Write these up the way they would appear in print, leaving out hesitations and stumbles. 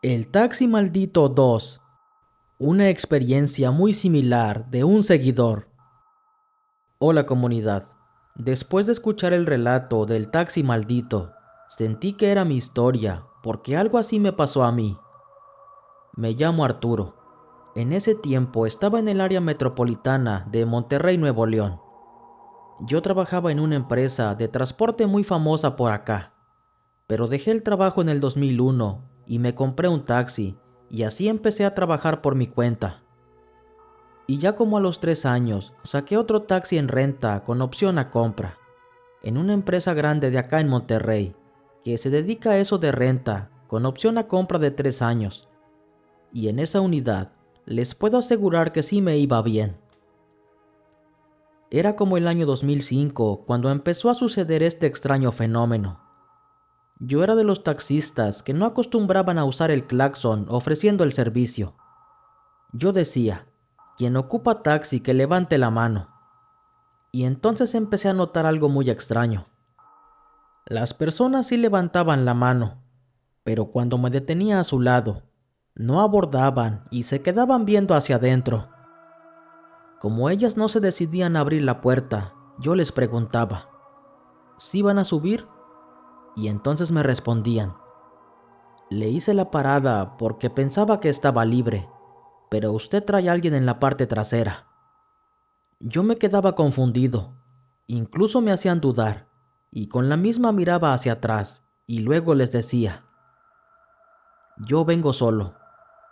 El taxi maldito 2. Una experiencia muy similar de un seguidor. Hola comunidad. Después de escuchar el relato del taxi maldito, sentí que era mi historia, porque algo así me pasó a mí. Me llamo Arturo. En ese tiempo estaba en el área metropolitana de Monterrey, Nuevo León. Yo trabajaba en una empresa de transporte muy famosa por acá, pero dejé el trabajo en el 2001 y me compré un taxi, y así empecé a trabajar por mi cuenta. Y ya como a los 3 años, saqué otro taxi en renta con opción a compra, en una empresa grande de acá en Monterrey, que se dedica a eso de renta, con opción a compra de 3 años. Y en esa unidad, les puedo asegurar que sí me iba bien. Era como el año 2005 cuando empezó a suceder este extraño fenómeno. Yo era de los taxistas que no acostumbraban a usar el claxon ofreciendo el servicio. Yo decía, quien ocupa taxi que levante la mano. Y entonces empecé a notar algo muy extraño. Las personas sí levantaban la mano, pero cuando me detenía a su lado, no abordaban y se quedaban viendo hacia adentro. Como ellas no se decidían a abrir la puerta, yo les preguntaba, ¿sí van a subir? Y entonces me respondían. Le hice la parada porque pensaba que estaba libre, pero usted trae a alguien en la parte trasera. Yo me quedaba confundido, incluso me hacían dudar, y con la misma miraba hacia atrás, y luego les decía, yo vengo solo,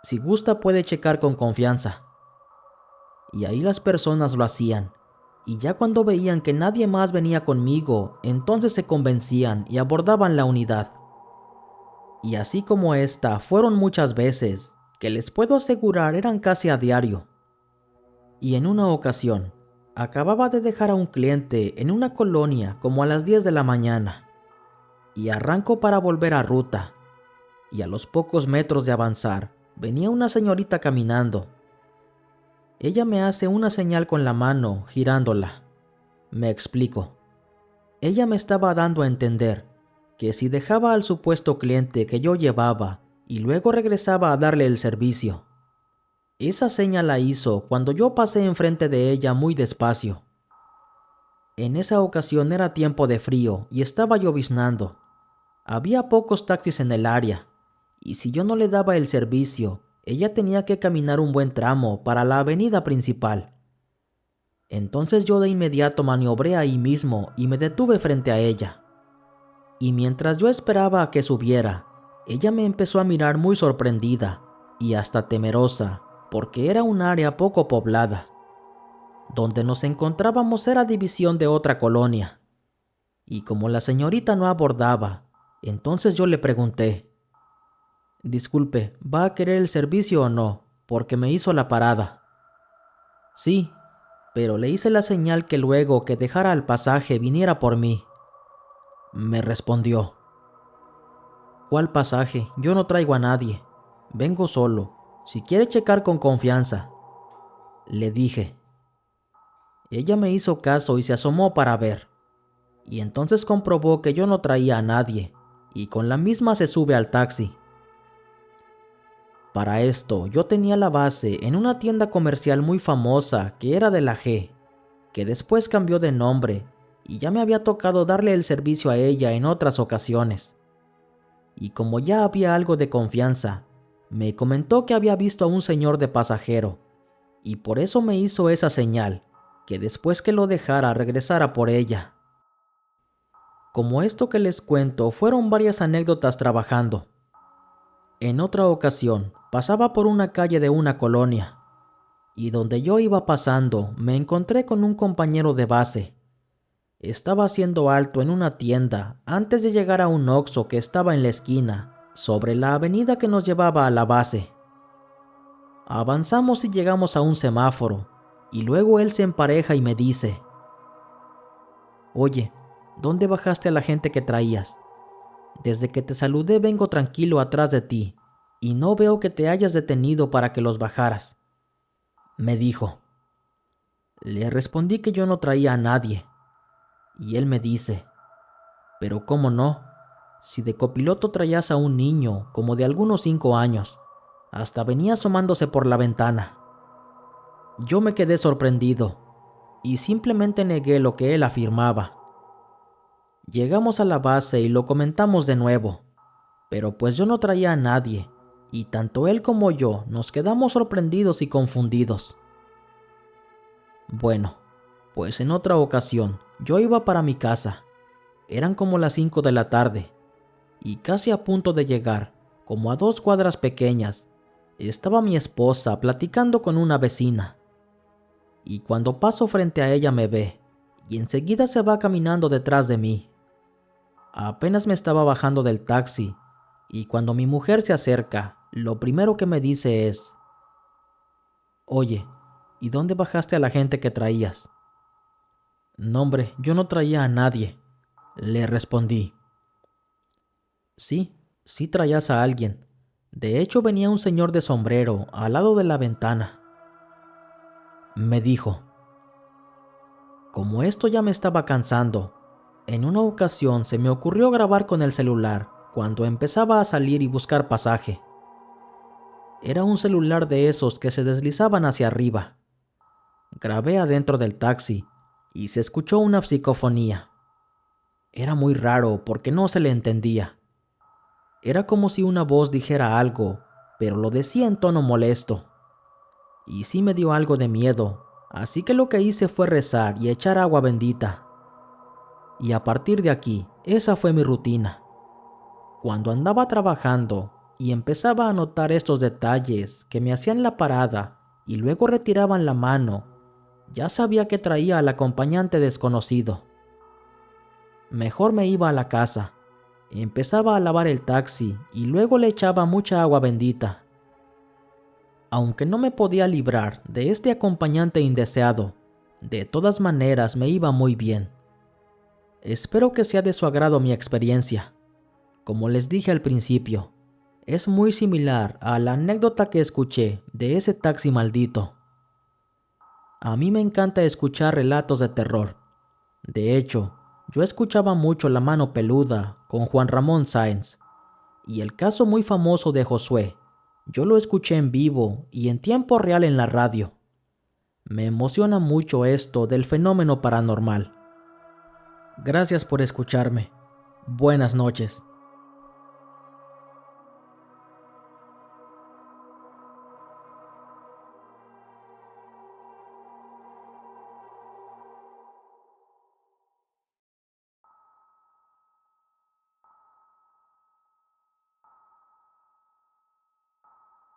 si gusta puede checar con confianza. Y ahí las personas lo hacían, y ya cuando veían que nadie más venía conmigo, entonces se convencían y abordaban la unidad. Y así como esta, fueron muchas veces, que les puedo asegurar eran casi a diario. Y en una ocasión, acababa de dejar a un cliente en una colonia como a las 10 de la mañana, y arranco para volver a ruta, y a los pocos metros de avanzar, venía una señorita caminando. Ella me hace una señal con la mano, girándola. Me explico. Ella me estaba dando a entender que si dejaba al supuesto cliente que yo llevaba y luego regresaba a darle el servicio. Esa señal la hizo cuando yo pasé enfrente de ella muy despacio. En esa ocasión era tiempo de frío y estaba lloviznando. Había pocos taxis en el área, y si yo no le daba el servicio, ella tenía que caminar un buen tramo para la avenida principal. Entonces yo de inmediato maniobré ahí mismo y me detuve frente a ella. Y mientras yo esperaba a que subiera, ella me empezó a mirar muy sorprendida y hasta temerosa, porque era un área poco poblada. Donde nos encontrábamos era división de otra colonia. Y como la señorita no abordaba, entonces yo le pregunté, disculpe, ¿va a querer el servicio o no? Porque me hizo la parada. Sí, pero le hice la señal que luego que dejara el pasaje viniera por mí. Me respondió, ¿cuál pasaje? Yo no traigo a nadie. Vengo solo. Si quiere checar con confianza. Le dije. Ella me hizo caso y se asomó para ver. Y entonces comprobó que yo no traía a nadie, y con la misma se sube al taxi. Para esto, yo tenía la base en una tienda comercial muy famosa que era de la G, que después cambió de nombre, y ya me había tocado darle el servicio a ella en otras ocasiones. Y como ya había algo de confianza, me comentó que había visto a un señor de pasajero, y por eso me hizo esa señal, que después que lo dejara regresara por ella. Como esto que les cuento, fueron varias anécdotas trabajando. En otra ocasión, pasaba por una calle de una colonia, y donde yo iba pasando, me encontré con un compañero de base. Estaba haciendo alto en una tienda antes de llegar a un Oxxo que estaba en la esquina, sobre la avenida que nos llevaba a la base. Avanzamos y llegamos a un semáforo, y luego él se empareja y me dice, oye, ¿dónde bajaste a la gente que traías? Desde que te saludé vengo tranquilo atrás de ti, y no veo que te hayas detenido para que los bajaras. Me dijo. Le respondí que yo no traía a nadie, y él me dice, ¿pero cómo no? si de copiloto traías a un niño como de algunos 5 años. Hasta venía asomándose por la ventana. Yo me quedé sorprendido y simplemente negué lo que él afirmaba. Llegamos a la base y lo comentamos de nuevo, pero pues yo no traía a nadie, y tanto él como yo nos quedamos sorprendidos y confundidos. Bueno, pues en otra ocasión yo iba para mi casa. Eran como las 5 de la tarde, y casi a punto de llegar, como a 2 cuadras pequeñas, estaba mi esposa platicando con una vecina. Y cuando paso frente a ella me ve, y enseguida se va caminando detrás de mí. Apenas me estaba bajando del taxi, y cuando mi mujer se acerca, lo primero que me dice es: «Oye, ¿y dónde bajaste a la gente que traías?» «No, hombre, yo no traía a nadie», le respondí. Sí traías a alguien. De hecho, venía un señor de sombrero al lado de la ventana. Me dijo. Como esto ya me estaba cansando, en una ocasión se me ocurrió grabar con el celular cuando empezaba a salir y buscar pasaje. Era un celular de esos que se deslizaban hacia arriba. Grabé adentro del taxi y se escuchó una psicofonía. Era muy raro porque no se le entendía. Era como si una voz dijera algo, pero lo decía en tono molesto. Y sí me dio algo de miedo, así que lo que hice fue rezar y echar agua bendita. Y a partir de aquí, esa fue mi rutina. Cuando andaba trabajando y empezaba a notar estos detalles que me hacían la parada y luego retiraban la mano, ya sabía que traía al acompañante desconocido. Mejor me iba a la casa, empezaba a lavar el taxi y luego le echaba mucha agua bendita. Aunque no me podía librar de este acompañante indeseado, de todas maneras me iba muy bien. Espero que sea de su agrado mi experiencia. Como les dije al principio, es muy similar a la anécdota que escuché de ese taxi maldito. A mí me encanta escuchar relatos de terror. De hecho, yo escuchaba mucho La Mano Peluda con Juan Ramón Sáenz, y el caso muy famoso de Josué. Yo lo escuché en vivo y en tiempo real en la radio. Me emociona mucho esto del fenómeno paranormal. Gracias por escucharme. Buenas noches.